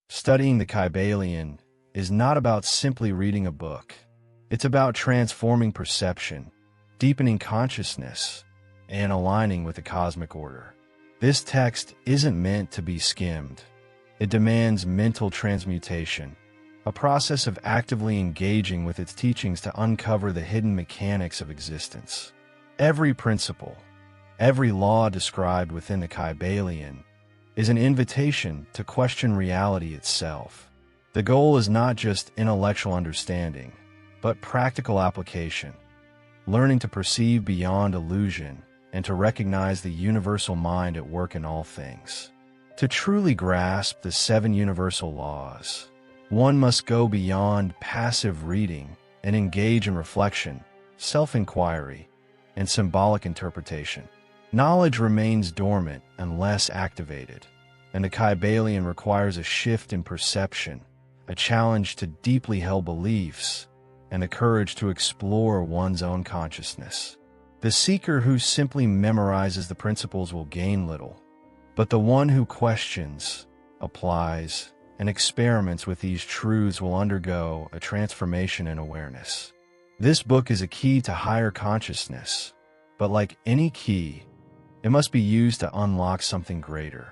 Studying the Kybalion is not about simply reading a book. It's about transforming perception, deepening consciousness, and aligning with the cosmic order. This text isn't meant to be skimmed. It demands mental transmutation, a process of actively engaging with its teachings to uncover the hidden mechanics of existence. Every principle, every law described within the Kybalion is an invitation to question reality itself. The goal is not just intellectual understanding, but practical application, learning to perceive beyond illusion and to recognize the universal mind at work in all things. To truly grasp the 7 universal laws, one must go beyond passive reading and engage in reflection, self-inquiry, and symbolic interpretation. Knowledge remains dormant unless activated, and the Kybalion requires a shift in perception, a challenge to deeply held beliefs, and the courage to explore one's own consciousness. The seeker who simply memorizes the principles will gain little, but the one who questions, applies, and experiments with these truths will undergo a transformation in awareness. This book is a key to higher consciousness, but like any key, it must be used to unlock something greater.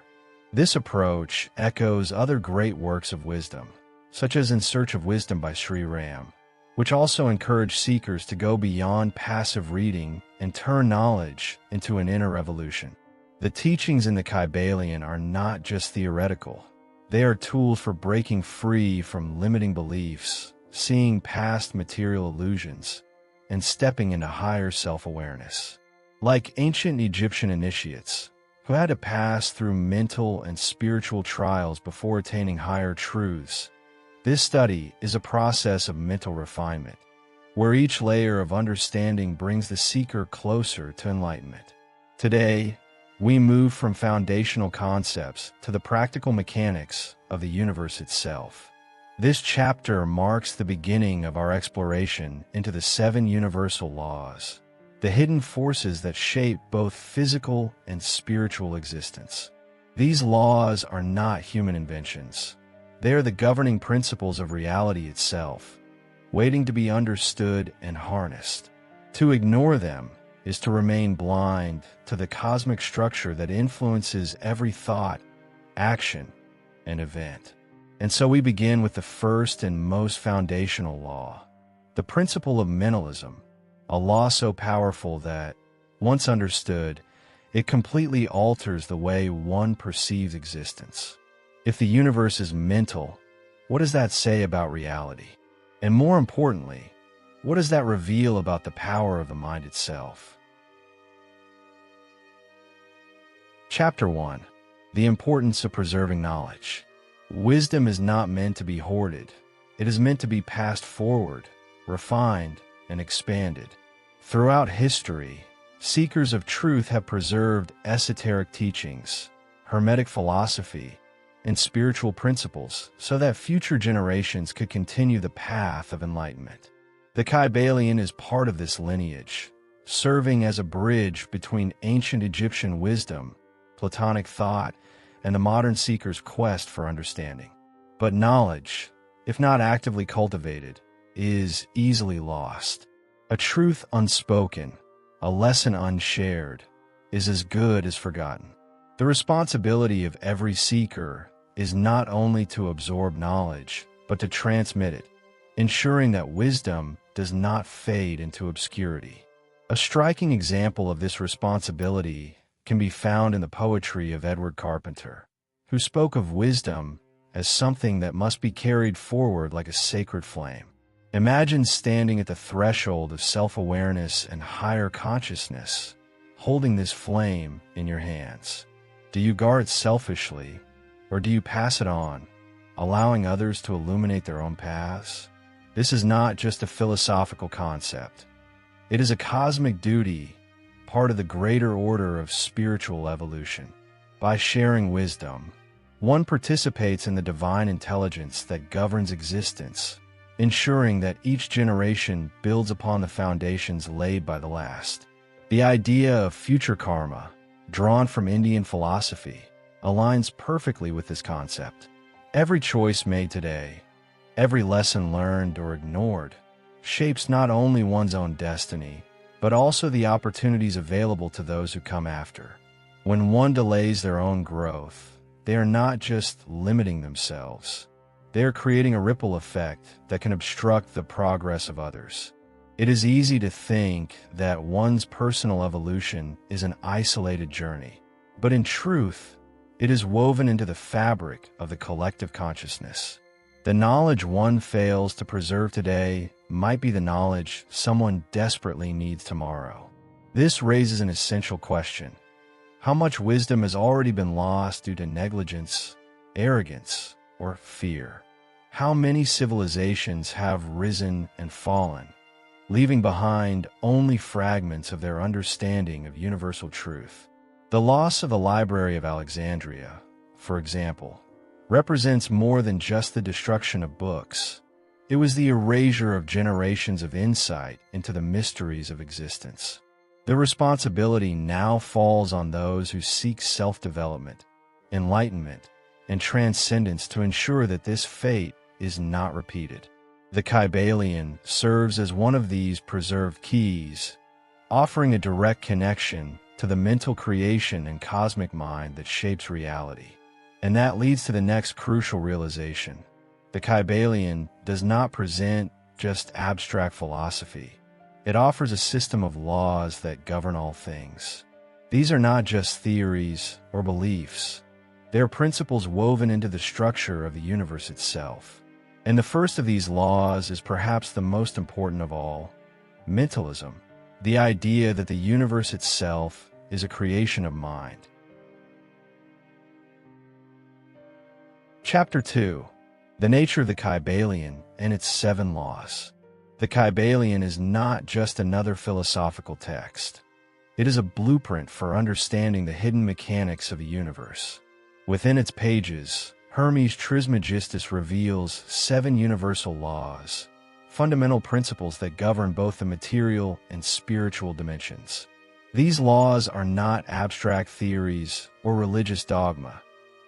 This approach echoes other great works of wisdom, such as In Search of Wisdom by Sri Ram, which also encourage seekers to go beyond passive reading and turn knowledge into an inner revolution. The teachings in the Kybalion are not just theoretical. They are tools for breaking free from limiting beliefs, seeing past material illusions, and stepping into higher self-awareness. Like ancient Egyptian initiates, who had to pass through mental and spiritual trials before attaining higher truths, this study is a process of mental refinement, where each layer of understanding brings the seeker closer to enlightenment. Today, we move from foundational concepts to the practical mechanics of the universe itself. This chapter marks the beginning of our exploration into the 7 universal laws, the hidden forces that shape both physical and spiritual existence. These laws are not human inventions. They are the governing principles of reality itself, waiting to be understood and harnessed. To ignore them is to remain blind to the cosmic structure that influences every thought, action, and event. And so we begin with the first and most foundational law, the principle of mentalism, a law so powerful that, once understood, it completely alters the way one perceives existence. If the universe is mental, what does that say about reality? And more importantly, what does that reveal about the power of the mind itself? Chapter 1. The importance of preserving knowledge. Wisdom is not meant to be hoarded. It is meant to be passed forward, refined, and expanded. Throughout history, seekers of truth have preserved esoteric teachings, hermetic philosophy, and spiritual principles so that future generations could continue the path of enlightenment. The Kybalion is part of this lineage, serving as a bridge between ancient Egyptian wisdom, Platonic thought, and the modern seeker's quest for understanding. But knowledge, if not actively cultivated, is easily lost. A truth unspoken, a lesson unshared, is as good as forgotten. The responsibility of every seeker is not only to absorb knowledge, but to transmit it, ensuring that wisdom does not fade into obscurity. A striking example of this responsibility can be found in the poetry of Edward Carpenter, who spoke of wisdom as something that must be carried forward like a sacred flame. Imagine standing at the threshold of self-awareness and higher consciousness, holding this flame in your hands. Do you guard it selfishly, or do you pass it on, allowing others to illuminate their own paths? This is not just a philosophical concept. It is a cosmic duty, part of the greater order of spiritual evolution. By sharing wisdom, one participates in the divine intelligence that governs existence, ensuring that each generation builds upon the foundations laid by the last. The idea of future karma, drawn from Indian philosophy, aligns perfectly with this concept. Every choice made today, every lesson learned or ignored, shapes not only one's own destiny, but also the opportunities available to those who come after. When one delays their own growth, they are not just limiting themselves. They are creating a ripple effect that can obstruct the progress of others. It is easy to think that one's personal evolution is an isolated journey, but in truth, it is woven into the fabric of the collective consciousness. The knowledge one fails to preserve today might be the knowledge someone desperately needs tomorrow. This raises an essential question. How much wisdom has already been lost due to negligence, arrogance, or fear? How many civilizations have risen and fallen, leaving behind only fragments of their understanding of universal truth? The loss of the Library of Alexandria, for example, represents more than just the destruction of books. It was the erasure of generations of insight into the mysteries of existence. The responsibility now falls on those who seek self-development, enlightenment, and transcendence to ensure that this fate is not repeated. The Kybalion serves as one of these preserved keys, offering a direct connection to the mental creation and cosmic mind that shapes reality. And that leads to the next crucial realization. The Kybalion does not present just abstract philosophy. It offers a system of laws that govern all things. These are not just theories or beliefs. They are principles woven into the structure of the universe itself. And the first of these laws is perhaps the most important of all: mentalism, the idea that the universe itself is a creation of mind. Chapter 2. The Nature of the Kybalion and its 7 Laws. The Kybalion is not just another philosophical text. It is a blueprint for understanding the hidden mechanics of the universe. Within its pages, Hermes Trismegistus reveals 7 universal laws, fundamental principles that govern both the material and spiritual dimensions. These laws are not abstract theories or religious dogma.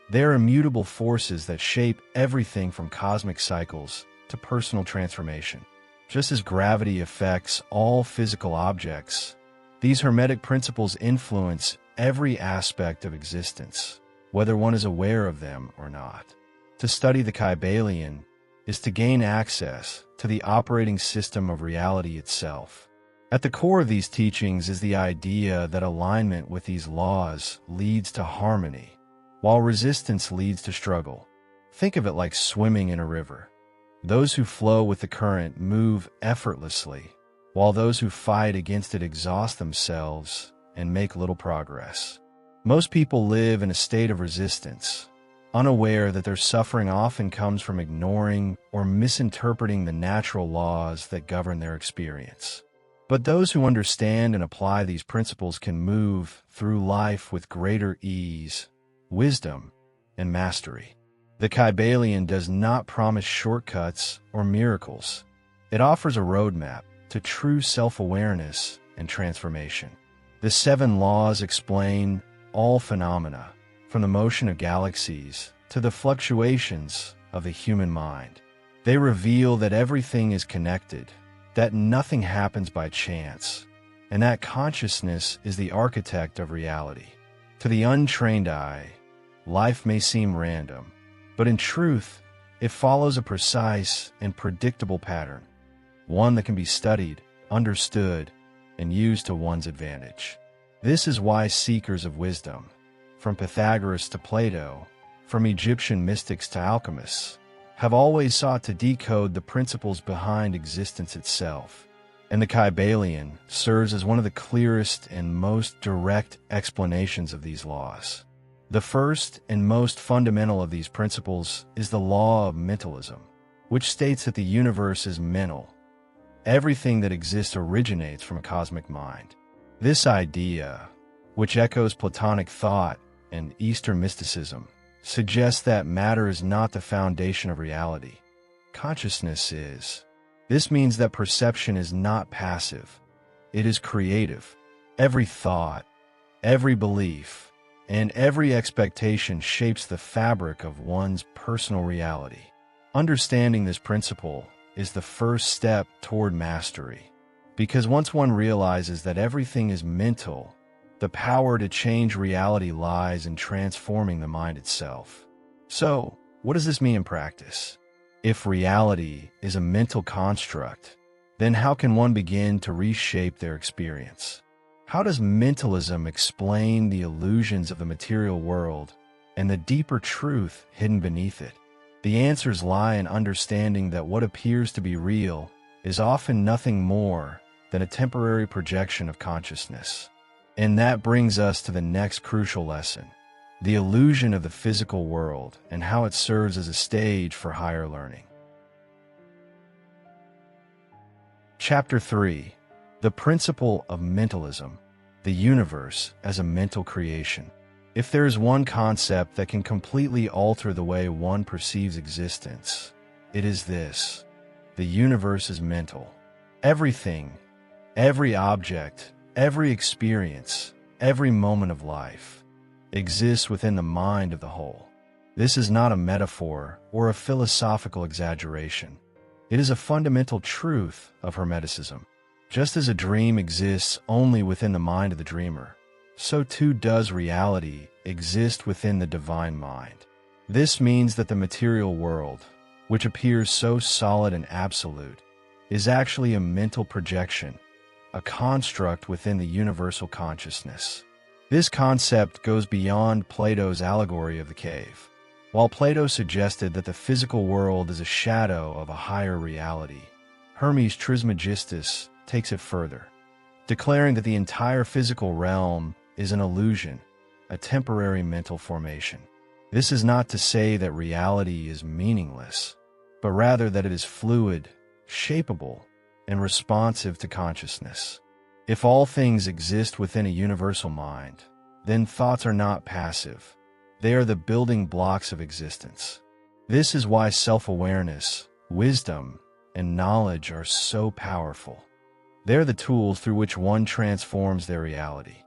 They are immutable forces that shape everything from cosmic cycles to personal transformation. Just as gravity affects all physical objects, these hermetic principles influence every aspect of existence, whether one is aware of them or not. To study the Kybalion is to gain access to the operating system of reality itself. At the core of these teachings is the idea that alignment with these laws leads to harmony, while resistance leads to struggle. Think of it like swimming in a river. Those who flow with the current move effortlessly, while those who fight against it exhaust themselves and make little progress. Most people live in a state of resistance, unaware that their suffering often comes from ignoring or misinterpreting the natural laws that govern their experience. But those who understand and apply these principles can move through life with greater ease, wisdom, and mastery. The Kybalion does not promise shortcuts or miracles. It offers a roadmap to true self-awareness and transformation. The 7 laws explain all phenomena, from the motion of galaxies to the fluctuations of the human mind. They reveal that everything is connected, that nothing happens by chance, and that consciousness is the architect of reality. To the untrained eye, life may seem random, but in truth, it follows a precise and predictable pattern, one that can be studied, understood, and used to one's advantage. This is why seekers of wisdom, from Pythagoras to Plato, from Egyptian mystics to alchemists, have always sought to decode the principles behind existence itself. And the Kybalion serves as one of the clearest and most direct explanations of these laws. The first and most fundamental of these principles is the law of mentalism, which states that the universe is mental. Everything that exists originates from a cosmic mind. This idea, which echoes Platonic thought and Eastern mysticism, suggests that matter is not the foundation of reality. Consciousness is. This means that perception is not passive. It is creative. Every thought, every belief, and every expectation shapes the fabric of one's personal reality. Understanding this principle is the first step toward mastery, because once one realizes that everything is mental, the power to change reality lies in transforming the mind itself. So, what does this mean in practice? If reality is a mental construct, then how can one begin to reshape their experience? How does mentalism explain the illusions of the material world and the deeper truth hidden beneath it? The answers lie in understanding that what appears to be real is often nothing more than a temporary projection of consciousness. And that brings us to the next crucial lesson: the illusion of the physical world and how it serves as a stage for higher learning. Chapter 3. The Principle of Mentalism, the Universe as a Mental Creation. If there is one concept that can completely alter the way one perceives existence, it is this: the universe is mental. Everything, every object, every experience, every moment of life exists within the mind of the whole. This is not a metaphor or a philosophical exaggeration. It is a fundamental truth of Hermeticism. Just as a dream exists only within the mind of the dreamer, so too does reality exist within the divine mind. This means that the material world, which appears so solid and absolute, is actually a mental projection, a construct within the universal consciousness. This concept goes beyond Plato's allegory of the cave. While Plato suggested that the physical world is a shadow of a higher reality, Hermes Trismegistus takes it further, declaring that the entire physical realm is an illusion, a temporary mental formation. This is not to say that reality is meaningless, but rather that it is fluid, shapeable, and responsive to consciousness. If all things exist within a universal mind, then thoughts are not passive. They are the building blocks of existence. This is why self-awareness, wisdom, and knowledge are so powerful. They are the tools through which one transforms their reality.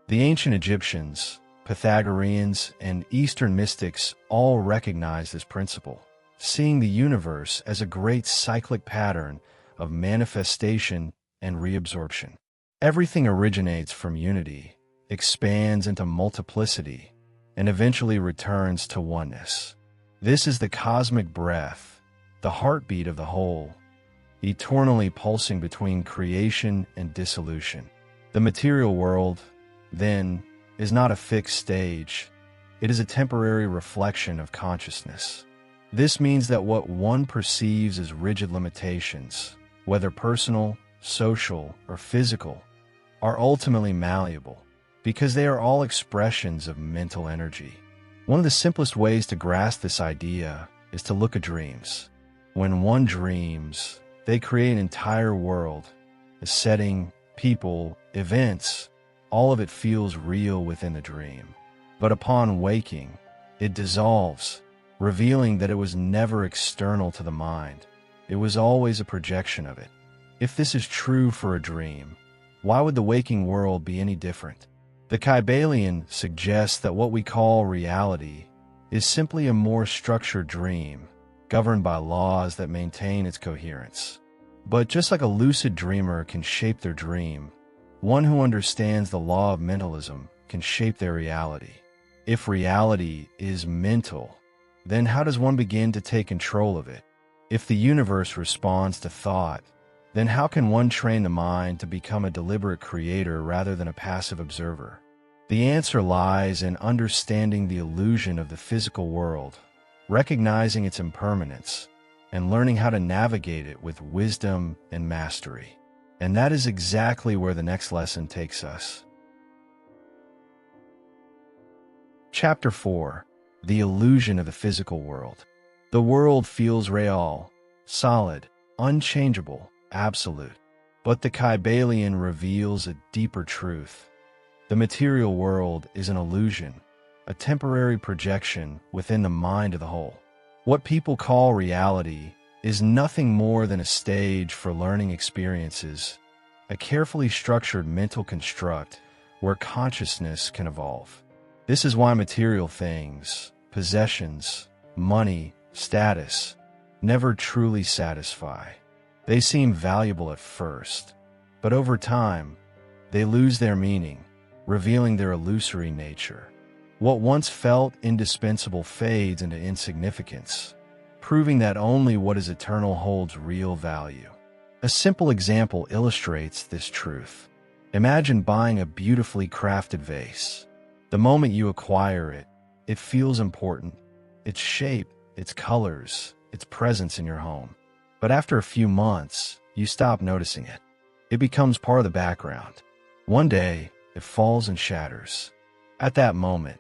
The ancient Egyptians, Pythagoreans, and Eastern mystics all recognized this principle, seeing the universe as a great cyclic pattern of manifestation and reabsorption. Everything originates from unity, expands into multiplicity, and eventually returns to oneness. This is the cosmic breath, the heartbeat of the whole, eternally pulsing between creation and dissolution. The material world, then, is not a fixed stage. It is a temporary reflection of consciousness. This means that what one perceives as rigid limitations, whether personal, social, or physical, are ultimately malleable, because they are all expressions of mental energy. One of the simplest ways to grasp this idea is to look at dreams. When one dreams, they create an entire world, a setting, people, events. All of it feels real within the dream. But upon waking, it dissolves, revealing that it was never external to the mind. It was always a projection of it. If this is true for a dream, why would the waking world be any different? The Kybalion suggests that what we call reality is simply a more structured dream, governed by laws that maintain its coherence. But just like a lucid dreamer can shape their dream, one who understands the law of mentalism can shape their reality. If reality is mental, then how does one begin to take control of it? If the universe responds to thought, then how can one train the mind to become a deliberate creator rather than a passive observer? The answer lies in understanding the illusion of the physical world, recognizing its impermanence, and learning how to navigate it with wisdom and mastery. And that is exactly where the next lesson takes us. Chapter 4. The Illusion of the Physical World. The world feels real, solid, unchangeable, absolute. But the Kybalion reveals a deeper truth. The material world is an illusion, a temporary projection within the mind of the whole. What people call reality is nothing more than a stage for learning experiences, a carefully structured mental construct where consciousness can evolve. This is why material things, possessions, money, status, never truly satisfy. They seem valuable at first, but over time, they lose their meaning, revealing their illusory nature. What once felt indispensable fades into insignificance, proving that only what is eternal holds real value. A simple example illustrates this truth. Imagine buying a beautifully crafted vase. The moment you acquire it, it feels important. Its shape, its colors, its presence in your home. But after a few months, you stop noticing it. It becomes part of the background. One day, it falls and shatters. At that moment,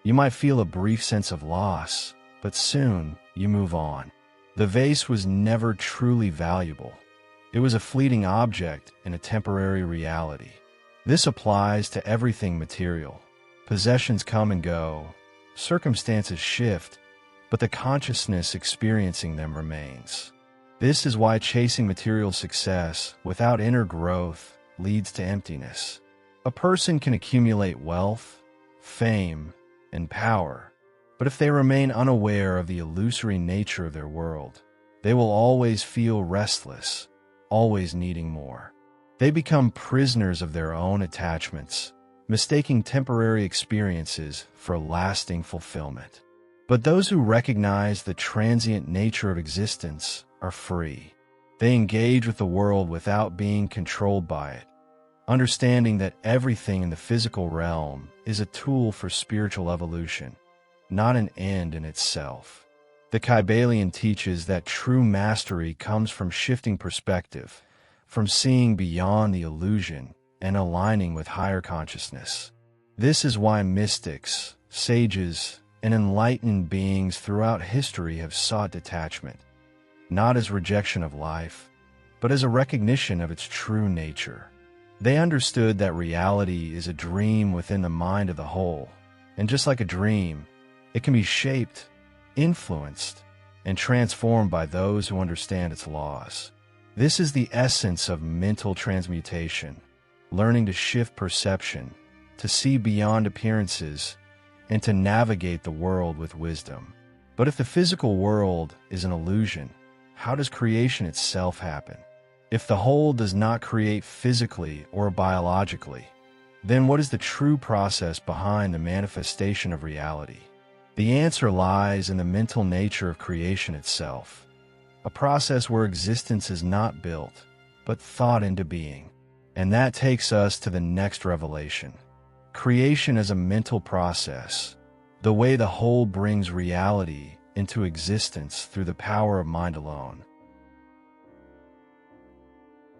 you might feel a brief sense of loss, but soon you move on. The vase was never truly valuable. It was a fleeting object in a temporary reality. This applies to everything material. Possessions come and go, circumstances shift, but the consciousness experiencing them remains. This is why chasing material success without inner growth leads to emptiness. A person can accumulate wealth, fame, and power, but if they remain unaware of the illusory nature of their world, they will always feel restless, always needing more. They become prisoners of their own attachments, mistaking temporary experiences for lasting fulfillment. But those who recognize the transient nature of existence are free. They engage with the world without being controlled by it, understanding that everything in the physical realm is a tool for spiritual evolution, not an end in itself. The Kybalion teaches that true mastery comes from shifting perspective, from seeing beyond the illusion and aligning with higher consciousness. This is why mystics, sages, and enlightened beings throughout history have sought detachment, not as rejection of life, but as a recognition of its true nature. They understood that reality is a dream within the mind of the whole, and just like a dream, it can be shaped, influenced, and transformed by those who understand its laws. This is the essence of mental transmutation, learning to shift perception, to see beyond appearances, and to navigate the world with wisdom. But if the physical world is an illusion, how does creation itself happen? If the whole does not create physically or biologically, then what is the true process behind the manifestation of reality? The answer lies in the mental nature of creation itself, a process where existence is not built, but thought into being. And that takes us to the next revelation. Creation as a mental process, the way the whole brings reality into existence through the power of mind alone.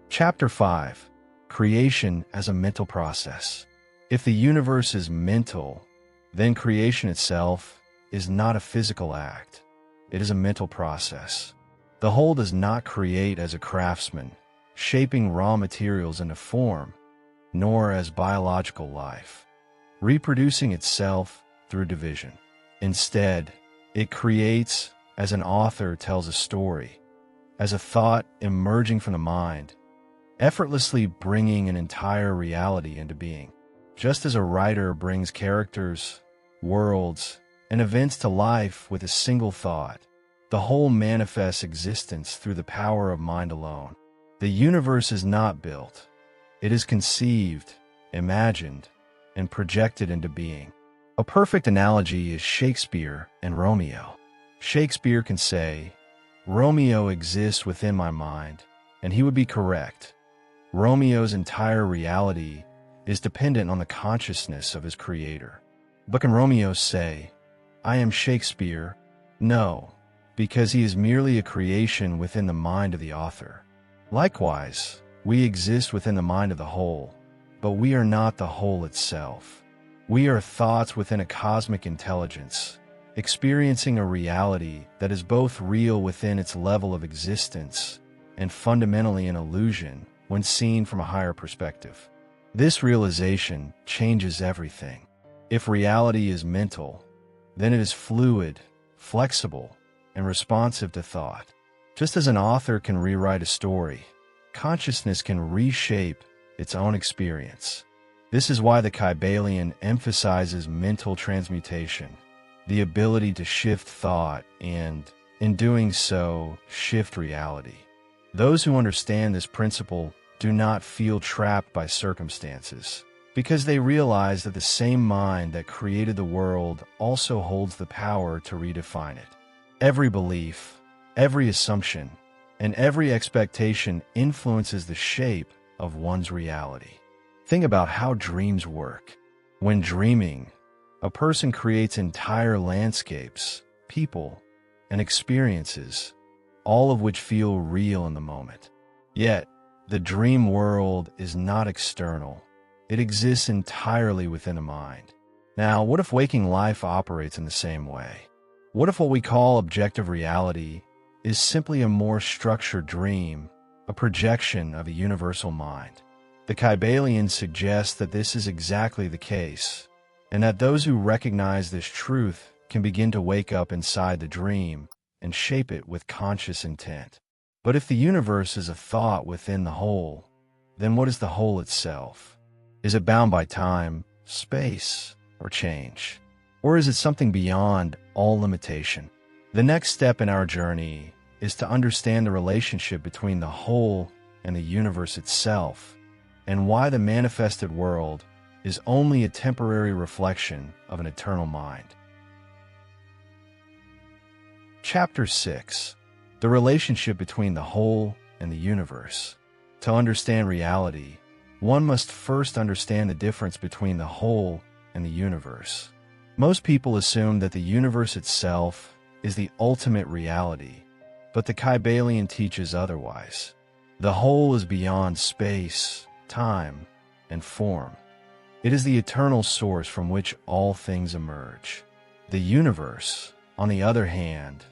Chapter 5. Creation as a mental process. If the universe is mental, then creation itself is not a physical act. It is a mental process. The whole does not create as a craftsman, shaping raw materials into form, nor as biological life, reproducing itself through division. Instead, it creates as an author tells a story, as a thought emerging from the mind, effortlessly bringing an entire reality into being. Just as a writer brings characters, worlds, and events to life with a single thought, the whole manifests existence through the power of mind alone. The universe is not built. It is conceived, imagined, and projected into being. A perfect analogy is Shakespeare and Romeo. Shakespeare can say, "Romeo exists within my mind," and he would be correct. Romeo's entire reality is dependent on the consciousness of his creator. But can Romeo say, "I am Shakespeare"? No, because he is merely a creation within the mind of the author. Likewise, we exist within the mind of the whole, but we are not the whole itself. We are thoughts within a cosmic intelligence, experiencing a reality that is both real within its level of existence and fundamentally an illusion when seen from a higher perspective. This realization changes everything. If reality is mental, then it is fluid, flexible, and responsive to thought. Just as an author can rewrite a story, consciousness can reshape its own experience. This is why the Kybalion emphasizes mental transmutation, the ability to shift thought and, in doing so, shift reality. Those who understand this principle do not feel trapped by circumstances, because they realize that the same mind that created the world also holds the power to redefine it. Every belief, every assumption, and every expectation influences the shape of one's reality. Think about how dreams work. When dreaming, a person creates entire landscapes, people, and experiences, all of which feel real in the moment. Yet, the dream world is not external. It exists entirely within the mind. Now, what if waking life operates in the same way? What if what we call objective reality is simply a more structured dream, a projection of a universal mind? The Kybalion suggests that this is exactly the case, and that those who recognize this truth can begin to wake up inside the dream and shape it with conscious intent. But if the universe is a thought within the whole, then what is the whole itself? Is it bound by time, space, or change? Or is it something beyond all limitation? The next step in our journey is to understand the relationship between the whole and the universe itself, and why the manifested world is only a temporary reflection of an eternal mind. Chapter 6. The relationship between the whole and the universe. To understand reality, one must first understand the difference between the whole and the universe. Most people assume that the universe itself is the ultimate reality, but the Kybalion teaches otherwise. The whole is beyond space, time, and form. It is the eternal source from which all things emerge. The universe, on the other hand,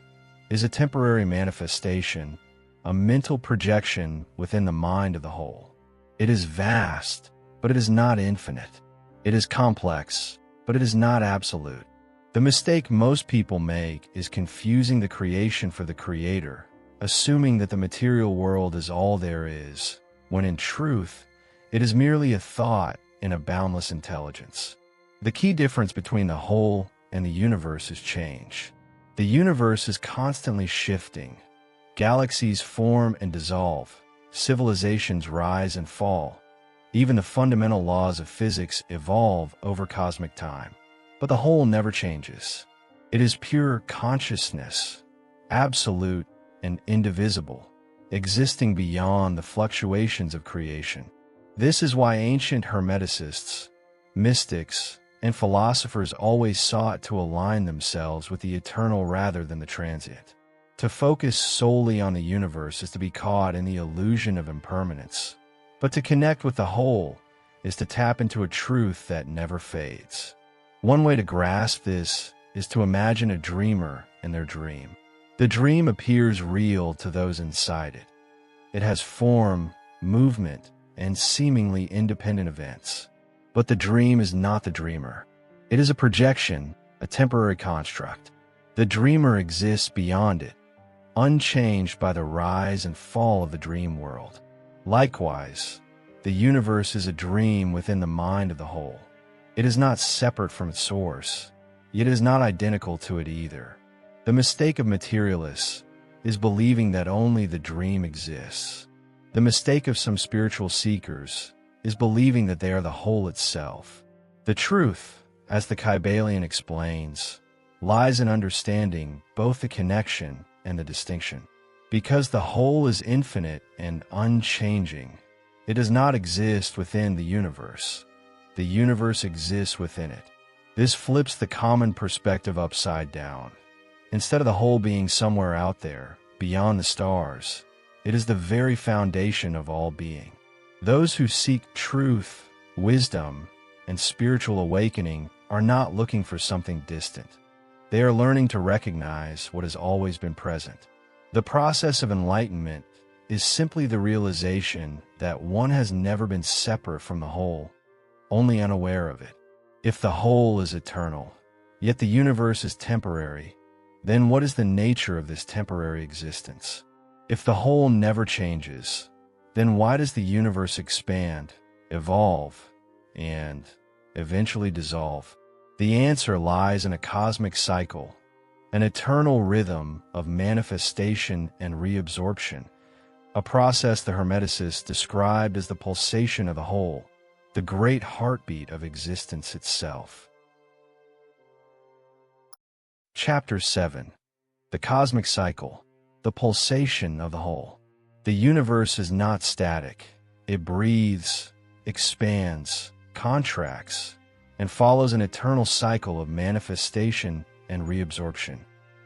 is a temporary manifestation, a mental projection within the mind of the whole. It is vast, but it is not infinite. It is complex, but it is not absolute. The mistake most people make is confusing the creation for the creator, assuming that the material world is all there is, when in truth, it is merely a thought in a boundless intelligence. The key difference between the whole and the universe is change. The universe is constantly shifting. Galaxies form and dissolve. Civilizations rise and fall. Even the fundamental laws of physics evolve over cosmic time. But the whole never changes. It is pure consciousness, absolute and indivisible, existing beyond the fluctuations of creation. This is why ancient Hermeticists, mystics, and philosophers always sought to align themselves with the eternal rather than the transient. To focus solely on the universe is to be caught in the illusion of impermanence, but to connect with the whole is to tap into a truth that never fades. One way to grasp this is to imagine a dreamer in their dream. The dream appears real to those inside it. It has form, movement, and seemingly independent events. But the dream is not the dreamer. It is a projection, a temporary construct. The dreamer exists beyond it, unchanged by the rise and fall of the dream world. Likewise, the universe is a dream within the mind of the whole. It is not separate from its source, yet it is not identical to it either. The mistake of materialists is believing that only the dream exists. The mistake of some spiritual seekers is believing that they are the whole itself. The truth, as the Kybalion explains, lies in understanding both the connection and the distinction. Because the whole is infinite and unchanging, it does not exist within the universe. The universe exists within it. This flips the common perspective upside down. Instead of the whole being somewhere out there, beyond the stars, it is the very foundation of all being. Those who seek truth, wisdom, and spiritual awakening are not looking for something distant. They are learning to recognize what has always been present. The process of enlightenment is simply the realization that one has never been separate from the whole, only unaware of it. If the whole is eternal, yet the universe is temporary, then what is the nature of this temporary existence? If the whole never changes, then why does the universe expand, evolve, and eventually dissolve? The answer lies in a cosmic cycle, an eternal rhythm of manifestation and reabsorption, a process the Hermeticists described as the pulsation of the whole, the great heartbeat of existence itself. Chapter 7. The Cosmic Cycle, the Pulsation of the Whole. The universe is not static. It breathes, expands, contracts, and follows an eternal cycle of manifestation and reabsorption.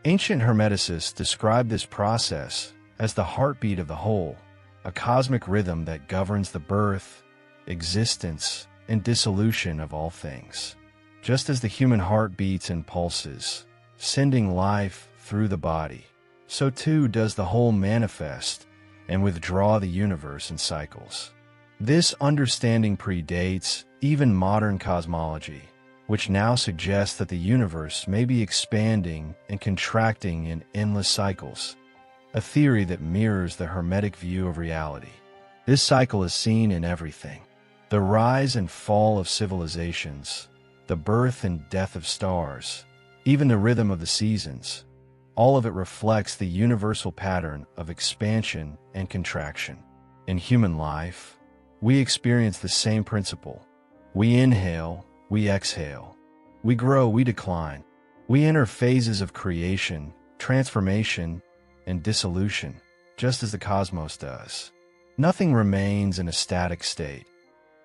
Ancient Hermeticists describe this process as the heartbeat of the whole, a cosmic rhythm that governs the birth, existence, and dissolution of all things. Just as the human heart beats and pulses, sending life through the body, so too does the whole manifest and withdraw the universe in cycles. This understanding predates even modern cosmology, which now suggests that the universe may be expanding and contracting in endless cycles, a theory that mirrors the Hermetic view of reality. This cycle is seen in everything: the rise and fall of civilizations, the birth and death of stars, even the rhythm of the seasons. All of it reflects the universal pattern of expansion and contraction. In human life, we experience the same principle. We inhale, we exhale. We grow, we decline. We enter phases of creation, transformation, and dissolution, just as the cosmos does. Nothing remains in a static state.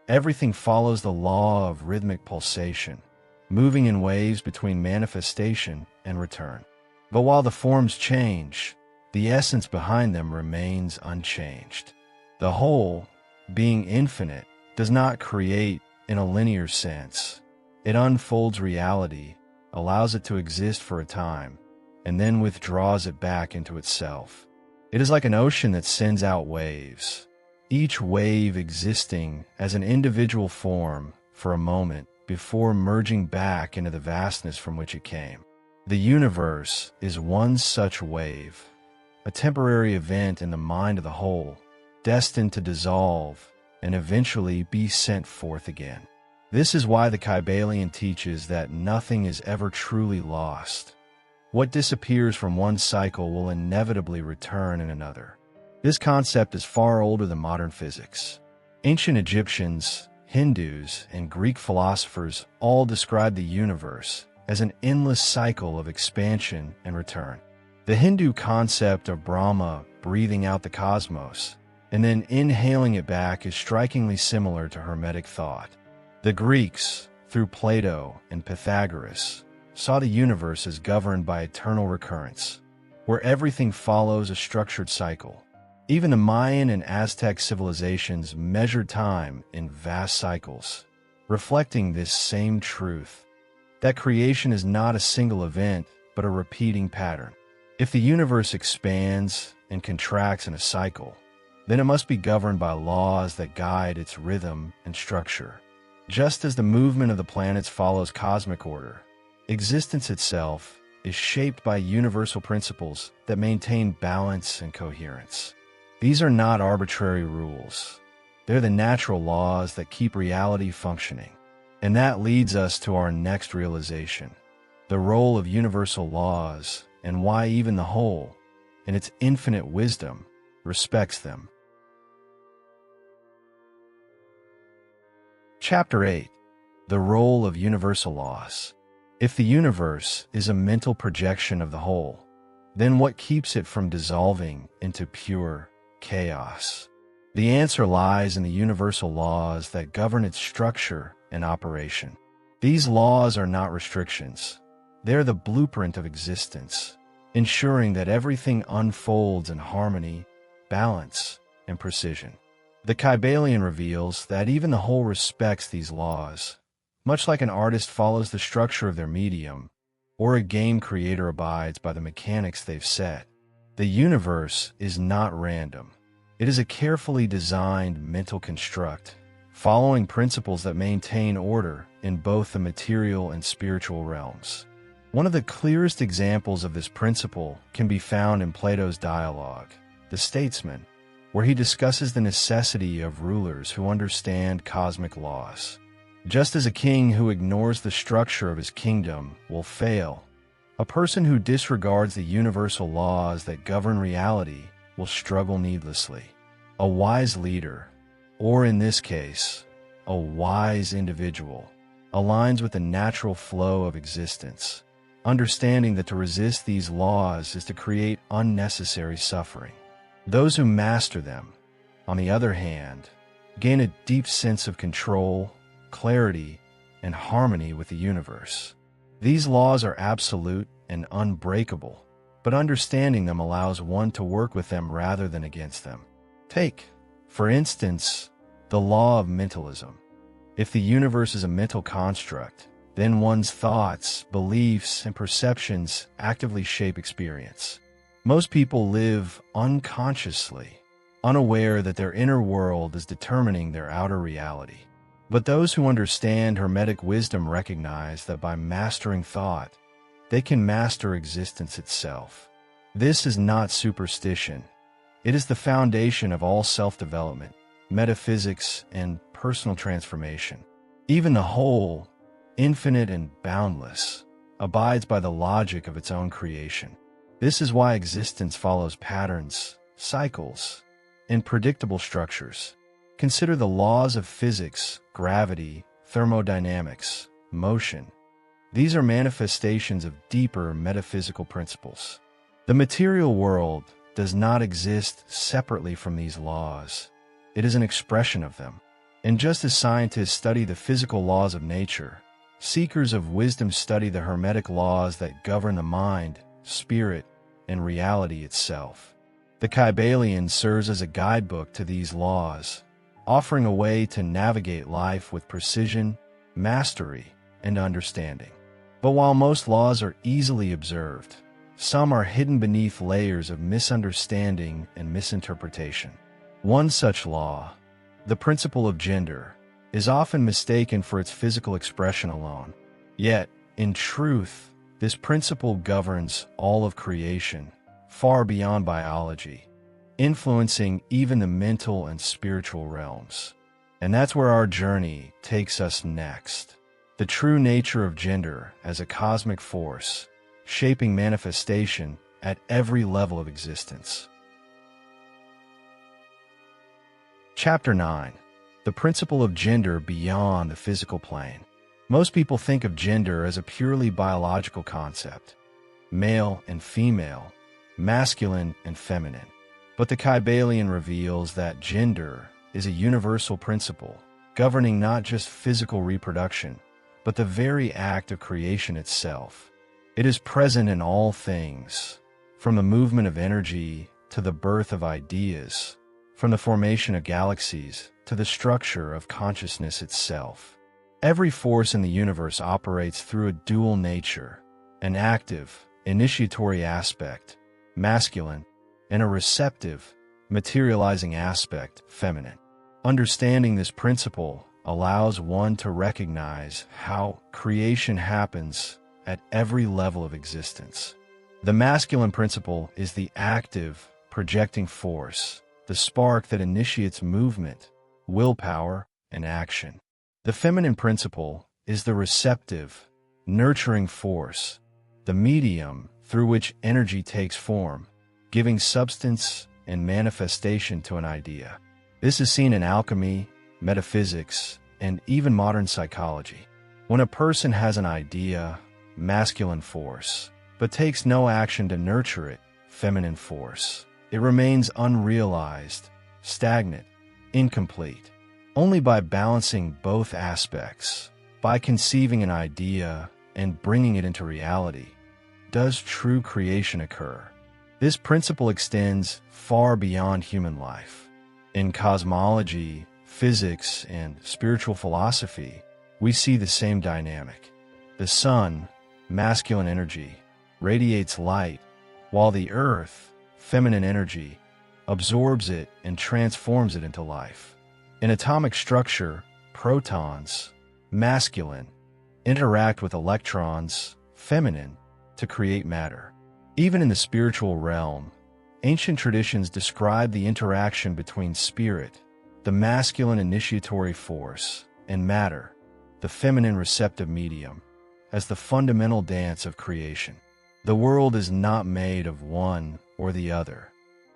Everything follows the law of rhythmic pulsation, moving in waves between manifestation and return. But while the forms change, the essence behind them remains unchanged. The whole, being infinite, does not create in a linear sense. It unfolds reality, allows it to exist for a time, and then withdraws it back into itself. It is like an ocean that sends out waves, each wave existing as an individual form for a moment before merging back into the vastness from which it came. The universe is one such wave, a temporary event in the mind of the whole, destined to dissolve and eventually be sent forth again. This is why the Kybalion teaches that nothing is ever truly lost. What disappears from one cycle will inevitably return in another. This concept is far older than modern physics. Ancient Egyptians, Hindus, and Greek philosophers all described the universe as an endless cycle of expansion and return. The Hindu concept of Brahma breathing out the cosmos and then inhaling it back is strikingly similar to Hermetic thought. The Greeks, through Plato and Pythagoras, saw the universe as governed by eternal recurrence, where everything follows a structured cycle. Even the Mayan and Aztec civilizations measured time in vast cycles, reflecting this same truth, that creation is not a single event, but a repeating pattern. If the universe expands and contracts in a cycle, then it must be governed by laws that guide its rhythm and structure. Just as the movement of the planets follows cosmic order, existence itself is shaped by universal principles that maintain balance and coherence. These are not arbitrary rules. They're the natural laws that keep reality functioning. And that leads us to our next realization: the role of universal laws and why even the whole, in its infinite wisdom, respects them. Chapter 8. The Role of Universal Laws. If the universe is a mental projection of the whole, then what keeps it from dissolving into pure chaos? The answer lies in the universal laws that govern its structure and operation. These laws are not restrictions. They're the blueprint of existence, ensuring that everything unfolds in harmony, balance, and precision. The Kybalion reveals that even the whole respects these laws, much like an artist follows the structure of their medium, or a game creator abides by the mechanics they've set. The universe is not random. It is a carefully designed mental construct, following principles that maintain order in both the material and spiritual realms. One of the clearest examples of this principle can be found in Plato's dialogue, The Statesman, where he discusses the necessity of rulers who understand cosmic laws. Just as a king who ignores the structure of his kingdom will fail, a person who disregards the universal laws that govern reality will struggle needlessly. A wise leader, or in this case, a wise individual, aligns with the natural flow of existence, understanding that to resist these laws is to create unnecessary suffering. Those who master them, on the other hand, gain a deep sense of control, clarity, and harmony with the universe. These laws are absolute and unbreakable, but understanding them allows one to work with them rather than against them. Take, for instance, the law of mentalism. If the universe is a mental construct, then one's thoughts, beliefs, and perceptions actively shape experience. Most people live unconsciously, unaware that their inner world is determining their outer reality. But those who understand Hermetic wisdom recognize that by mastering thought, they can master existence itself. This is not superstition. It is the foundation of all self-development, metaphysics, and personal transformation. Even the whole, infinite and boundless, abides by the logic of its own creation. This is why existence follows patterns, cycles, and predictable structures. Consider the laws of physics, gravity, thermodynamics, motion. These are manifestations of deeper metaphysical principles. The material world does not exist separately from these laws. It is an expression of them. And just as scientists study the physical laws of nature, seekers of wisdom study the Hermetic laws that govern the mind, spirit, and reality itself. The Kybalion serves as a guidebook to these laws, offering a way to navigate life with precision, mastery, and understanding. But while most laws are easily observed, some are hidden beneath layers of misunderstanding and misinterpretation. One such law, the principle of gender, is often mistaken for its physical expression alone. Yet, in truth, this principle governs all of creation, far beyond biology, influencing even the mental and spiritual realms. And that's where our journey takes us next. The true nature of gender as a cosmic force, shaping manifestation at every level of existence. Chapter 9. The principle of gender beyond the physical plane. Most people think of gender as a purely biological concept, male and female, masculine and feminine. But the Kybalion reveals that gender is a universal principle, governing not just physical reproduction, but the very act of creation itself. It is present in all things, from the movement of energy to the birth of ideas, from the formation of galaxies to the structure of consciousness itself. Every force in the universe operates through a dual nature, an active, initiatory aspect, masculine, and a receptive, materializing aspect, feminine. Understanding this principle allows one to recognize how creation happens at every level of existence. The masculine principle is the active, projecting force, the spark that initiates movement, willpower, and action. The feminine principle is the receptive, nurturing force, the medium through which energy takes form, giving substance and manifestation to an idea. This is seen in alchemy, metaphysics, and even modern psychology. When a person has an idea, masculine force, but takes no action to nurture it, feminine force, it remains unrealized, stagnant, incomplete. Only by balancing both aspects, by conceiving an idea and bringing it into reality, does true creation occur. This principle extends far beyond human life. In cosmology, physics, and spiritual philosophy, we see the same dynamic. The sun, masculine energy, radiates light, while the earth, feminine energy, absorbs it and transforms it into life. In atomic structure, protons, masculine, interact with electrons, feminine, to create matter. Even in the spiritual realm, ancient traditions describe the interaction between spirit, the masculine initiatory force, and matter, the feminine receptive medium, as the fundamental dance of creation. The world is not made of one or the other.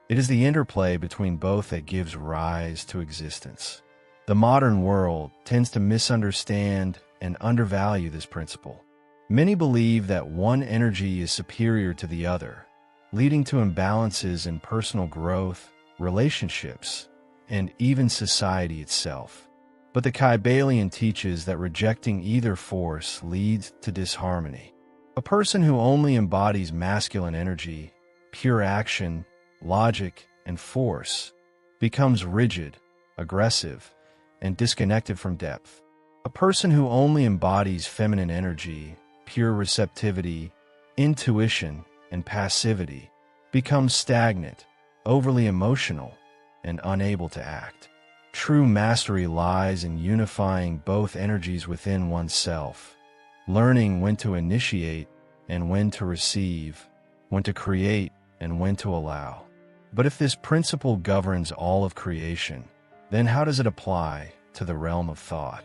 It is the interplay between both that gives rise to existence. The modern world tends to misunderstand and undervalue this principle. Many believe that one energy is superior to the other, leading to imbalances in personal growth, relationships, and even society itself. But the Kybalion teaches that rejecting either force leads to disharmony. A person who only embodies masculine energy, pure action, logic, and force becomes rigid, aggressive, and disconnected from depth. A person who only embodies feminine energy, pure receptivity, intuition, and passivity becomes stagnant, overly emotional, and unable to act. True mastery lies in unifying both energies within oneself, learning when to initiate and when to receive, when to create and when to allow. But if this principle governs all of creation, then how does it apply to the realm of thought?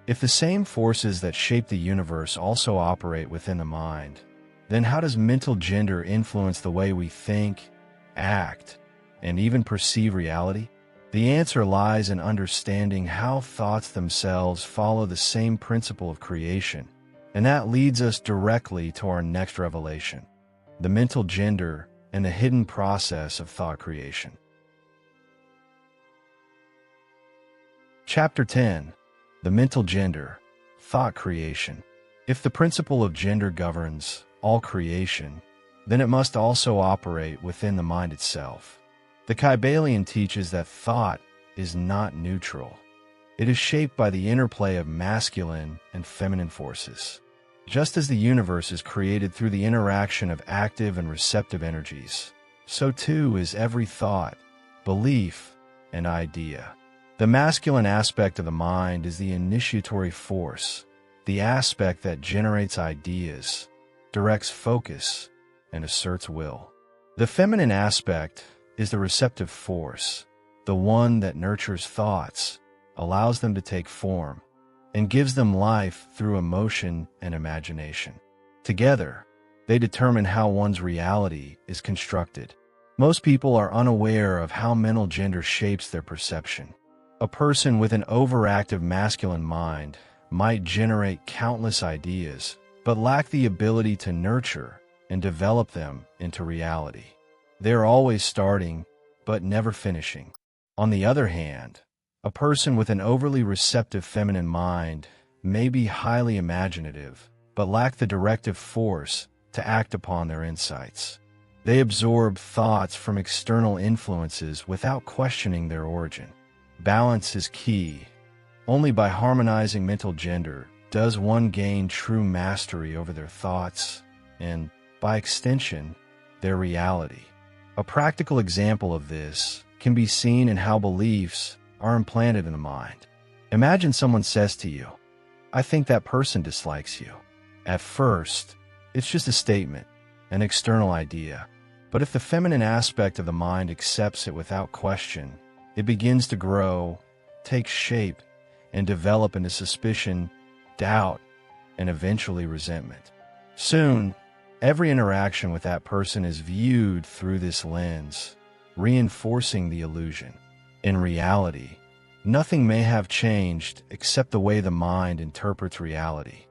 If the same forces that shape the universe also operate within the mind, then how does mental gender influence the way we think, act, and even perceive reality? The answer lies in understanding how thoughts themselves follow the same principle of creation, and that leads us directly to our next revelation: the mental gender and the hidden process of thought creation. Chapter 10. The Mental Gender, Thought Creation. If the principle of gender governs all creation, then it must also operate within the mind itself. The Kybalion teaches that thought is not neutral. It is shaped by the interplay of masculine and feminine forces. Just as the universe is created through the interaction of active and receptive energies, so too is every thought, belief, and idea. The masculine aspect of the mind is the initiatory force, the aspect that generates ideas, directs focus, and asserts will. The feminine aspect is the receptive force, the one that nurtures thoughts, allows them to take form, and gives them life through emotion and imagination. Together, they determine how one's reality is constructed. Most people are unaware of how mental gender shapes their perception. A person with an overactive masculine mind might generate countless ideas, but lack the ability to nurture and develop them into reality. They are always starting, but never finishing. On the other hand, a person with an overly receptive feminine mind may be highly imaginative, but lack the directive force to act upon their insights. They absorb thoughts from external influences without questioning their origin. Balance is key. Only by harmonizing mental gender does one gain true mastery over their thoughts and, by extension, their reality. A practical example of this can be seen in how beliefs are implanted in the mind. Imagine someone says to you, "I think that person dislikes you." At first, it's just a statement, an external idea. But if the feminine aspect of the mind accepts it without question, it begins to grow, take shape, and develop into suspicion, doubt, and eventually resentment. Soon, every interaction with that person is viewed through this lens, reinforcing the illusion. In reality, nothing may have changed except the way the mind interprets reality.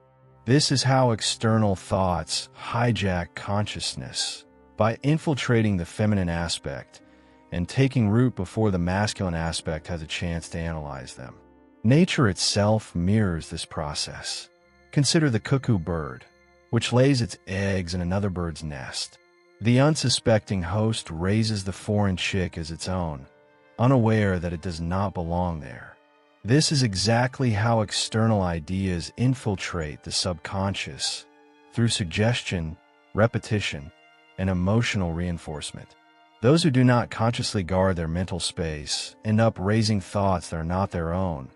This is how external thoughts hijack consciousness, by infiltrating the feminine aspect and taking root before the masculine aspect has a chance to analyze them. Nature itself mirrors this process. Consider the cuckoo bird, which lays its eggs in another bird's nest. The unsuspecting host raises the foreign chick as its own, unaware that it does not belong there. This is exactly how external ideas infiltrate the subconscious through suggestion, repetition, and emotional reinforcement. Those who do not consciously guard their mental space end up raising thoughts that are not their own,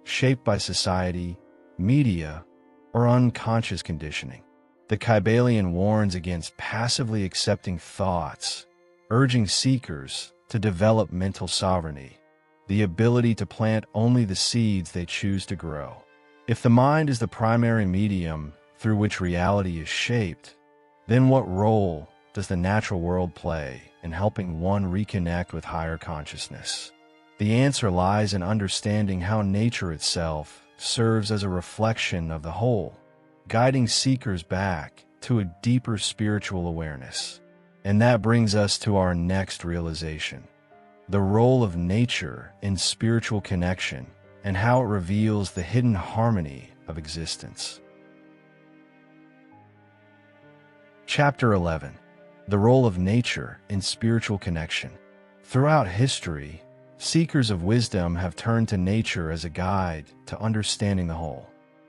shaped by society, media, or unconscious conditioning. The Kybalion warns against passively accepting thoughts, urging seekers to develop mental sovereignty, the ability to plant only the seeds they choose to grow. If the mind is the primary medium through which reality is shaped, then what role does the natural world play in helping one reconnect with higher consciousness? The answer lies in understanding how nature itself serves as a reflection of the whole, guiding seekers back to a deeper spiritual awareness. And that brings us to our next realization: the role of nature in spiritual connection and how it reveals the hidden harmony of existence. Chapter 11. The role of nature in spiritual connection. Throughout history, seekers of wisdom have turned to nature as a guide to understanding the whole.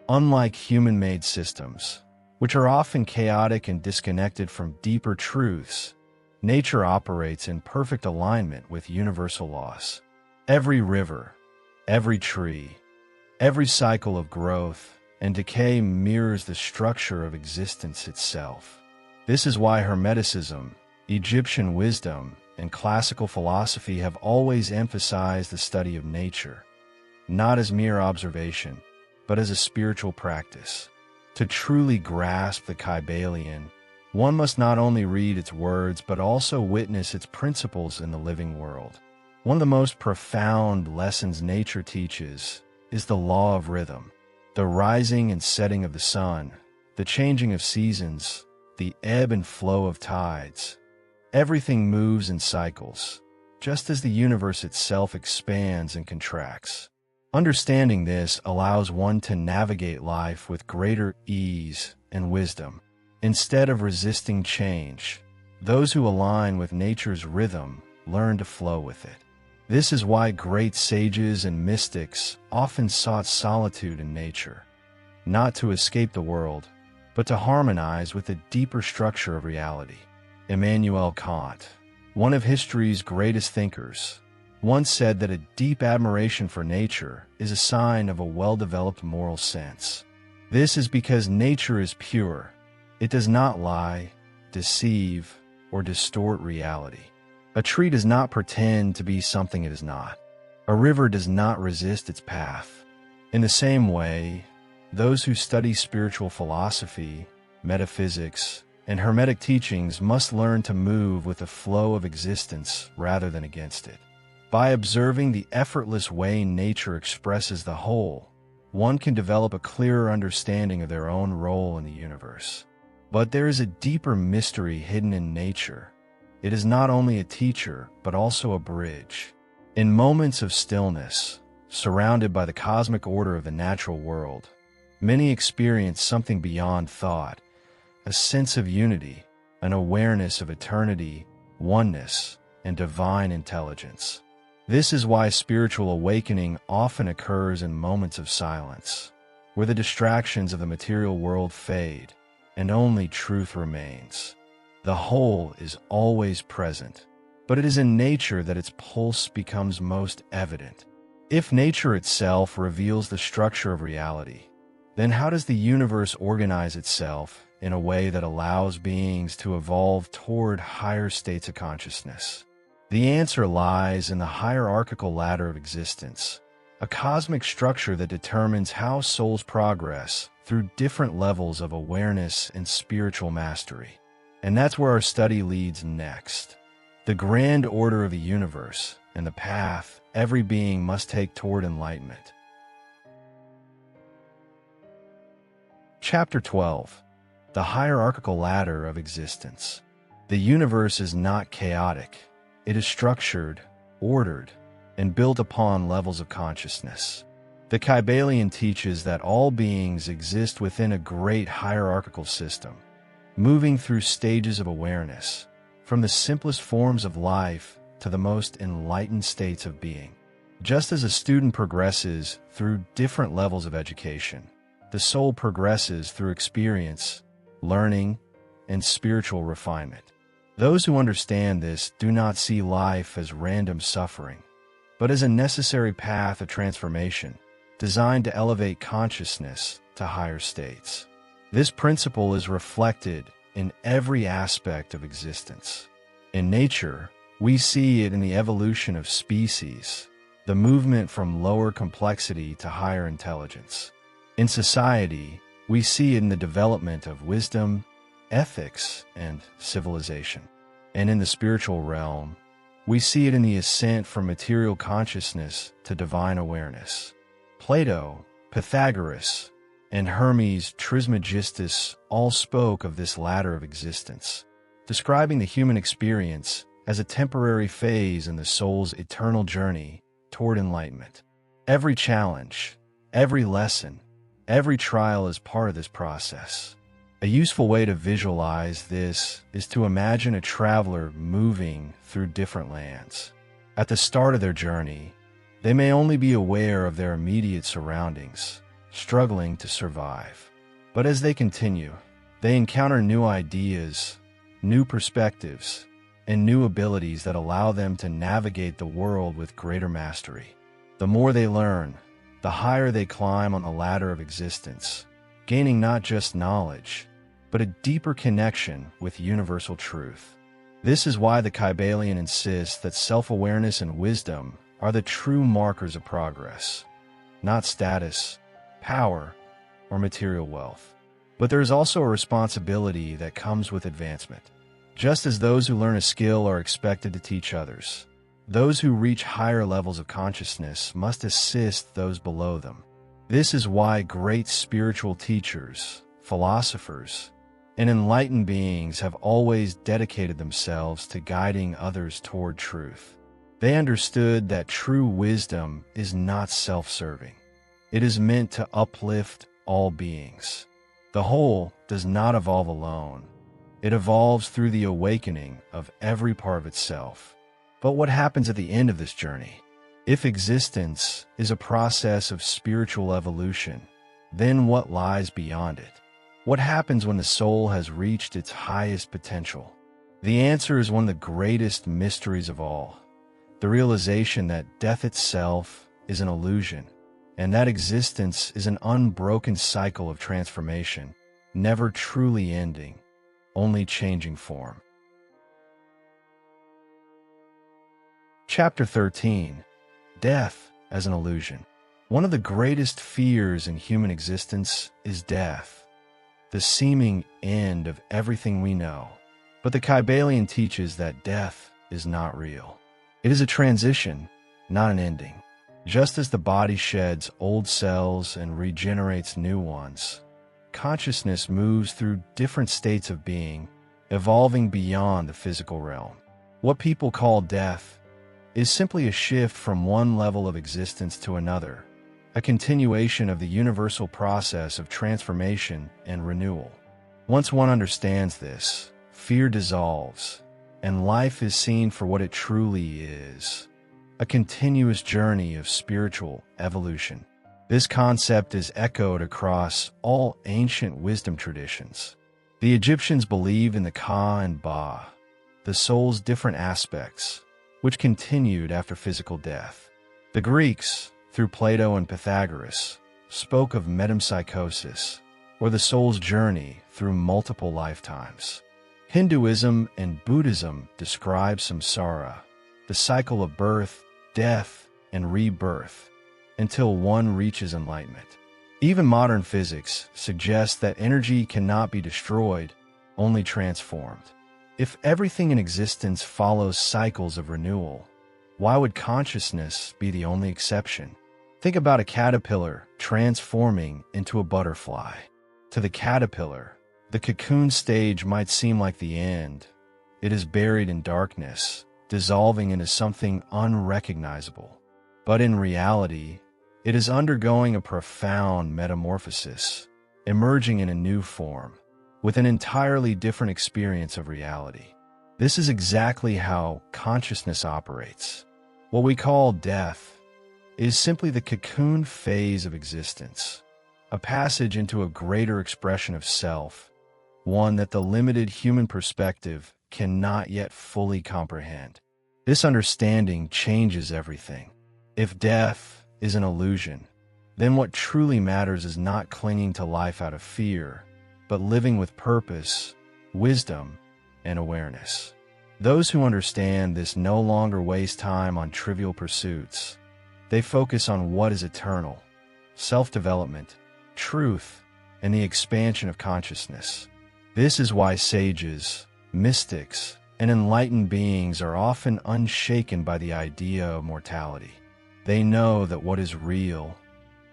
Unlike human-made systems, which are often chaotic and disconnected from deeper truths, nature operates in perfect alignment with universal laws. Every river, every tree, every cycle of growth and decay mirrors the structure of existence itself. This is why Hermeticism, Egyptian wisdom, and classical philosophy have always emphasized the study of nature, not as mere observation, but as a spiritual practice. To truly grasp the Kybalion, one must not only read its words but also witness its principles in the living world. One of the most profound lessons nature teaches is the law of rhythm, the rising and setting of the sun, the changing of seasons, the ebb and flow of tides. Everything moves in cycles, just as the universe itself expands and contracts. Understanding this allows one to navigate life with greater ease and wisdom. Instead of resisting change, those who align with nature's rhythm learn to flow with it. This is why great sages and mystics often sought solitude in nature, not to escape the world, but to harmonize with the deeper structure of reality. Immanuel Kant, one of history's greatest thinkers, once said that a deep admiration for nature is a sign of a well-developed moral sense. This is because nature is pure. It does not lie, deceive, or distort reality. A tree does not pretend to be something it is not. A river does not resist its path. In the same way, those who study spiritual philosophy, metaphysics, and Hermetic teachings must learn to move with the flow of existence rather than against it. By observing the effortless way nature expresses the whole, one can develop a clearer understanding of their own role in the universe. But there is a deeper mystery hidden in nature. It is not only a teacher, but also a bridge. In moments of stillness, surrounded by the cosmic order of the natural world, many experience something beyond thought, a sense of unity, an awareness of eternity, oneness, and divine intelligence. This is why spiritual awakening often occurs in moments of silence, where the distractions of the material world fade, and only truth remains. The whole is always present, but it is in nature that its pulse becomes most evident. If nature itself reveals the structure of reality, then how does the universe organize itself in a way that allows beings to evolve toward higher states of consciousness? The answer lies in the hierarchical ladder of existence, a cosmic structure that determines how souls progress through different levels of awareness and spiritual mastery. And that's where our study leads next. The grand order of the universe and the path every being must take toward enlightenment. Chapter 12. The hierarchical ladder of existence. The universe is not chaotic. It is structured, ordered, and built upon levels of consciousness. The Kybalion teaches that all beings exist within a great hierarchical system, moving through stages of awareness, from the simplest forms of life to the most enlightened states of being. Just as a student progresses through different levels of education, the soul progresses through experience, learning, and spiritual refinement. Those who understand this do not see life as random suffering, but as a necessary path of transformation, designed to elevate consciousness to higher states. This principle is reflected in every aspect of existence. In nature, we see it in the evolution of species, the movement from lower complexity to higher intelligence. In society, we see it in the development of wisdom, ethics, and civilization. And in the spiritual realm, we see it in the ascent from material consciousness to divine awareness. Plato, Pythagoras, and Hermes Trismegistus all spoke of this ladder of existence, describing the human experience as a temporary phase in the soul's eternal journey toward enlightenment. Every challenge, every lesson, every trial is part of this process. A useful way to visualize this is to imagine a traveler moving through different lands. At the start of their journey, they may only be aware of their immediate surroundings, struggling to survive. But as they continue, they encounter new ideas, new perspectives, and new abilities that allow them to navigate the world with greater mastery. The more they learn, the higher they climb on the ladder of existence, gaining not just knowledge, but a deeper connection with universal truth. This is why the Kybalion insists that self-awareness and wisdom are the true markers of progress, not status, power, or material wealth. But there is also a responsibility that comes with advancement. Just as those who learn a skill are expected to teach others, those who reach higher levels of consciousness must assist those below them. This is why great spiritual teachers, philosophers, and enlightened beings have always dedicated themselves to guiding others toward truth. They understood that true wisdom is not self-serving. It is meant to uplift all beings. The whole does not evolve alone. It evolves through the awakening of every part of itself. But what happens at the end of this journey? If existence is a process of spiritual evolution, then what lies beyond it? What happens when the soul has reached its highest potential? The answer is one of the greatest mysteries of all, the realization that death itself is an illusion, and that existence is an unbroken cycle of transformation, never truly ending, only changing form. Chapter 13. Death as an illusion. One of the greatest fears in human existence is death, the seeming end of everything we know. But the Kybalion teaches that death is not real. It is a transition, not an ending. Just as the body sheds old cells and regenerates new ones, consciousness moves through different states of being, evolving beyond the physical realm. What people call death is simply a shift from one level of existence to another, a continuation of the universal process of transformation and renewal. Once one understands this, fear dissolves, and life is seen for what it truly is, a continuous journey of spiritual evolution. This concept is echoed across all ancient wisdom traditions. The Egyptians believed in the Ka and Ba, the soul's different aspects, which continued after physical death. The Greeks, through Plato and Pythagoras, spoke of metempsychosis, or the soul's journey through multiple lifetimes. Hinduism and Buddhism describe samsara, the cycle of birth, death, and rebirth, until one reaches enlightenment. Even modern physics suggests that energy cannot be destroyed, only transformed. If everything in existence follows cycles of renewal, why would consciousness be the only exception? Think about a caterpillar transforming into a butterfly. To the caterpillar, the cocoon stage might seem like the end. It is buried in darkness, dissolving into something unrecognizable. But in reality, it is undergoing a profound metamorphosis, emerging in a new form, with an entirely different experience of reality. This is exactly how consciousness operates. What we call death is simply the cocoon phase of existence, a passage into a greater expression of self, one that the limited human perspective cannot yet fully comprehend. This understanding changes everything. If death is an illusion, then what truly matters is not clinging to life out of fear, but living with purpose, wisdom, and awareness. Those who understand this no longer waste time on trivial pursuits. They focus on what is eternal, self-development, truth, and the expansion of consciousness. This is why sages, mystics, and enlightened beings are often unshaken by the idea of mortality. They know that what is real,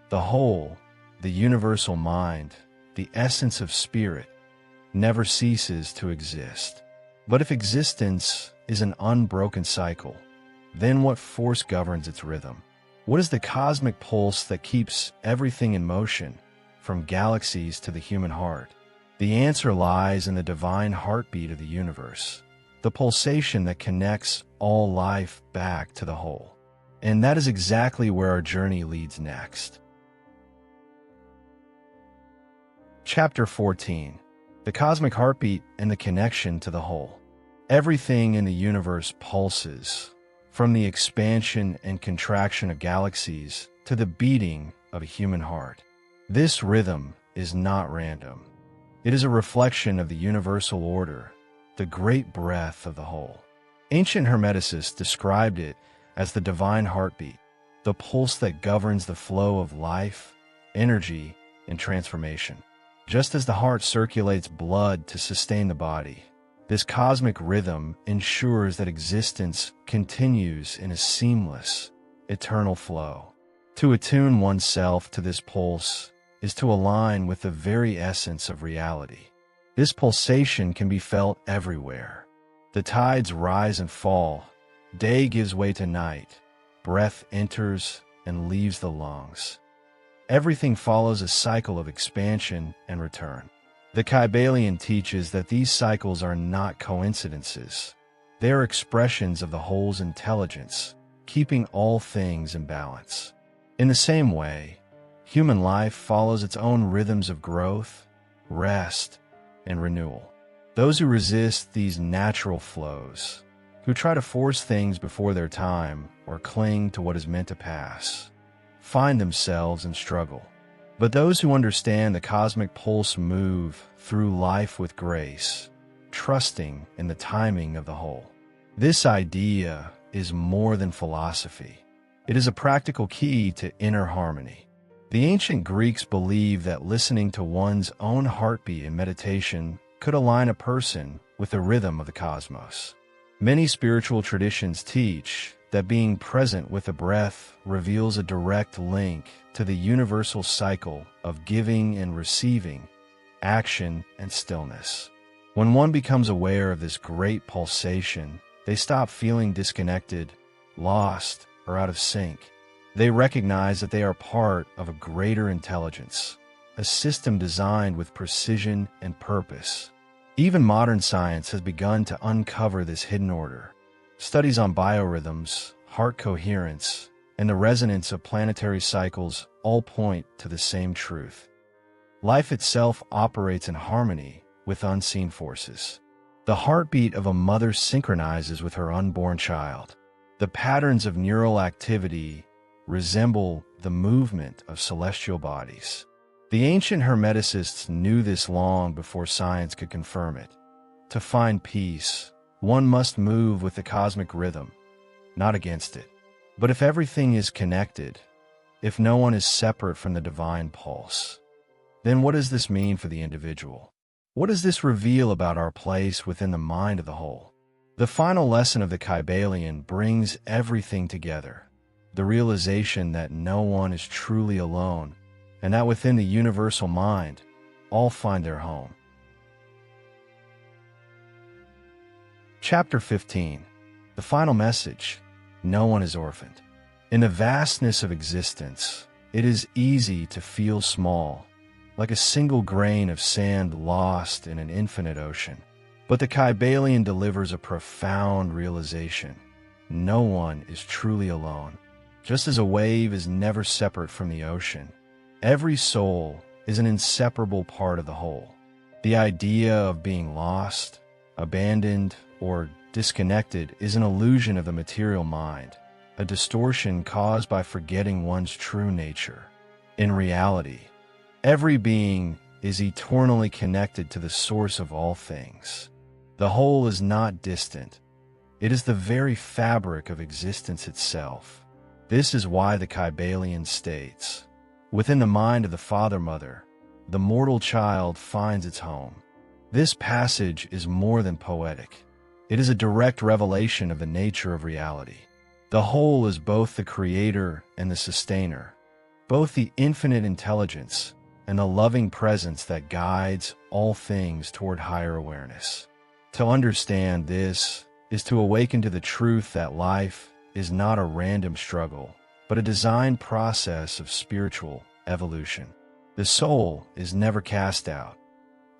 the whole, the universal mind, the essence of spirit, never ceases to exist. But if existence is an unbroken cycle, then what force governs its rhythm? What is the cosmic pulse that keeps everything in motion, from galaxies to the human heart? The answer lies in the divine heartbeat of the universe, the pulsation that connects all life back to the whole. And that is exactly where our journey leads next. Chapter 14. The Cosmic Heartbeat and the Connection to the Whole. Everything in the universe pulses, from the expansion and contraction of galaxies to the beating of a human heart. This rhythm is not random. It is a reflection of the universal order, the great breath of the whole. Ancient Hermeticists described it as the divine heartbeat, the pulse that governs the flow of life, energy, and transformation. Just as the heart circulates blood to sustain the body, this cosmic rhythm ensures that existence continues in a seamless, eternal flow. To attune oneself to this pulse is to align with the very essence of reality. This pulsation can be felt everywhere. The tides rise and fall, day gives way to night, breath enters and leaves the lungs. Everything follows a cycle of expansion and return. The Kybalion teaches that these cycles are not coincidences. They are expressions of the whole's intelligence, keeping all things in balance. In the same way, human life follows its own rhythms of growth, rest, and renewal. Those who resist these natural flows, who try to force things before their time or cling to what is meant to pass, find themselves in struggle. But those who understand the cosmic pulse move through life with grace, trusting in the timing of the whole. This idea is more than philosophy. It is a practical key to inner harmony. The ancient Greeks believed that listening to one's own heartbeat in meditation could align a person with the rhythm of the cosmos. Many spiritual traditions teach that being present with the breath reveals a direct link to the universal cycle of giving and receiving, action and stillness. When one becomes aware of this great pulsation, they stop feeling disconnected, lost, or out of sync. They recognize that they are part of a greater intelligence, a system designed with precision and purpose. Even modern science has begun to uncover this hidden order. Studies on biorhythms, heart coherence, and the resonance of planetary cycles all point to the same truth. Life itself operates in harmony with unseen forces. The heartbeat of a mother synchronizes with her unborn child. The patterns of neural activity resemble the movement of celestial bodies. The ancient Hermeticists knew this long before science could confirm it. To find peace, one must move with the cosmic rhythm, not against it. But if everything is connected, if no one is separate from the divine pulse, then what does this mean for the individual? What does this reveal about our place within the mind of the whole? The final lesson of the Kybalion brings everything together. The realization that no one is truly alone, and that within the universal mind, all find their home. Chapter 15. The final message. No one is orphaned. In the vastness of existence, it is easy to feel small, like a single grain of sand lost in an infinite ocean. But the Kybalion delivers a profound realization. No one is truly alone. Just as a wave is never separate from the ocean, every soul is an inseparable part of the whole. The idea of being lost, abandoned, or disconnected is an illusion of the material mind, a distortion caused by forgetting one's true nature. In reality, every being is eternally connected to the source of all things. The whole is not distant. It is the very fabric of existence itself. This is why the Kybalion states, Within the mind of the father-mother, the mortal child finds its home. This passage is more than poetic. It is a direct revelation of the nature of reality. The whole is both the creator and the sustainer, both the infinite intelligence and the loving presence that guides all things toward higher awareness. To understand this is to awaken to the truth that life is not a random struggle, but a designed process of spiritual evolution. The soul is never cast out.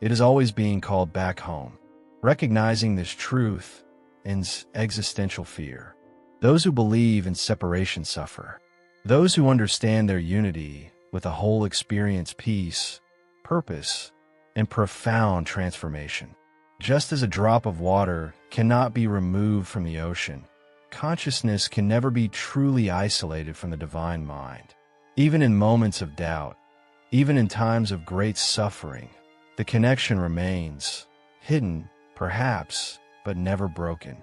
It is always being called back home. Recognizing this truth ends existential fear. Those who believe in separation suffer. Those who understand their unity with a whole experience peace, purpose, and profound transformation. Just as a drop of water cannot be removed from the ocean, consciousness can never be truly isolated from the divine mind. Even in moments of doubt, even in times of great suffering, the connection remains, hidden, perhaps, but never broken.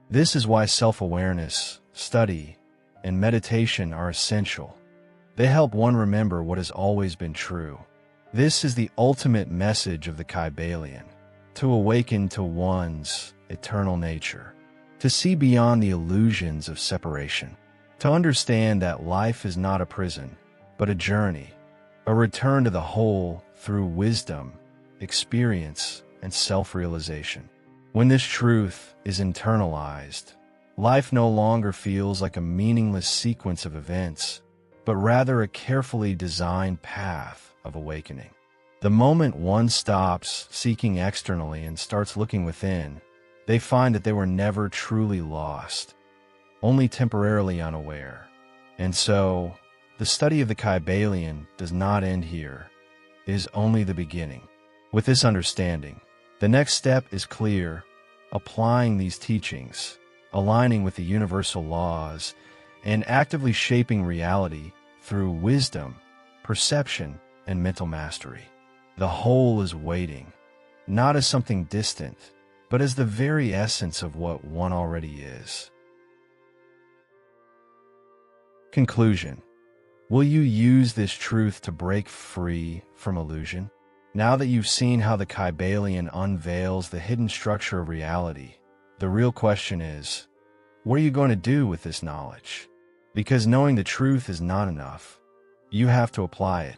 This is why self-awareness, study, and meditation are essential. They help one remember what has always been true. This is the ultimate message of the Kybalion, to awaken to one's eternal nature, to see beyond the illusions of separation, to understand that life is not a prison, but a journey, a return to the whole through wisdom, experience, and self-realization. When this truth is internalized, life no longer feels like a meaningless sequence of events, but rather a carefully designed path of awakening. The moment one stops seeking externally and starts looking within, they find that they were never truly lost, only temporarily unaware. And so, the study of the Kybalion does not end here. It is only the beginning. With this understanding, the next step is clear: applying these teachings, aligning with the universal laws, and actively shaping reality through wisdom, perception, and mental mastery. The whole is waiting, not as something distant, but as the very essence of what one already is. Conclusion. Will you use this truth to break free from illusion? Now that you've seen how the Kybalion unveils the hidden structure of reality, the real question is, what are you going to do with this knowledge? Because knowing the truth is not enough. You have to apply it.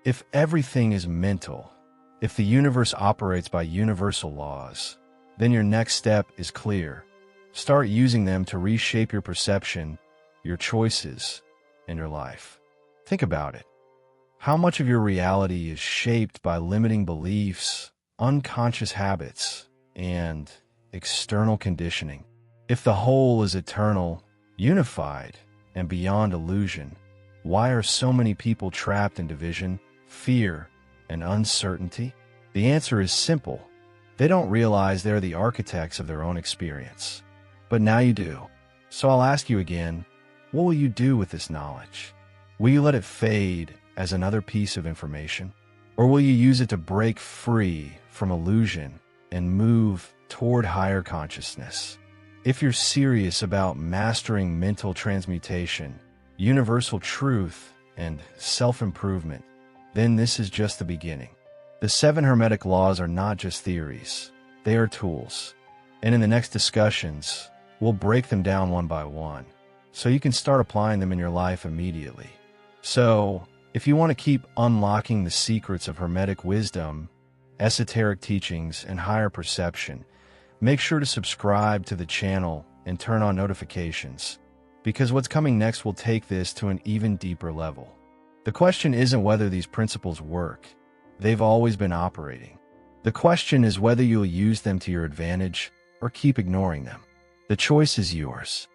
If everything is mental, if the universe operates by universal laws, then your next step is clear. Start using them to reshape your perception, your choices, and your life. Think about it. How much of your reality is shaped by limiting beliefs, unconscious habits, and external conditioning? If the whole is eternal, unified, and beyond illusion, why are so many people trapped in division, fear, and uncertainty? The answer is simple. They don't realize they're the architects of their own experience. But now you do. So I'll ask you again, what will you do with this knowledge? Will you let it fade as another piece of information? Or will you use it to break free from illusion and move toward higher consciousness? If you're serious about mastering mental transmutation, universal truth, and self-improvement, then this is just the beginning. The 7 Hermetic laws are not just theories, they are tools. And in the next discussions, we'll break them down one by one, so you can start applying them in your life immediately. So, if you want to keep unlocking the secrets of Hermetic wisdom, esoteric teachings, and higher perception, make sure to subscribe to the channel and turn on notifications, because what's coming next will take this to an even deeper level. The question isn't whether these principles work. They've always been operating. The question is whether you'll use them to your advantage or keep ignoring them. The choice is yours.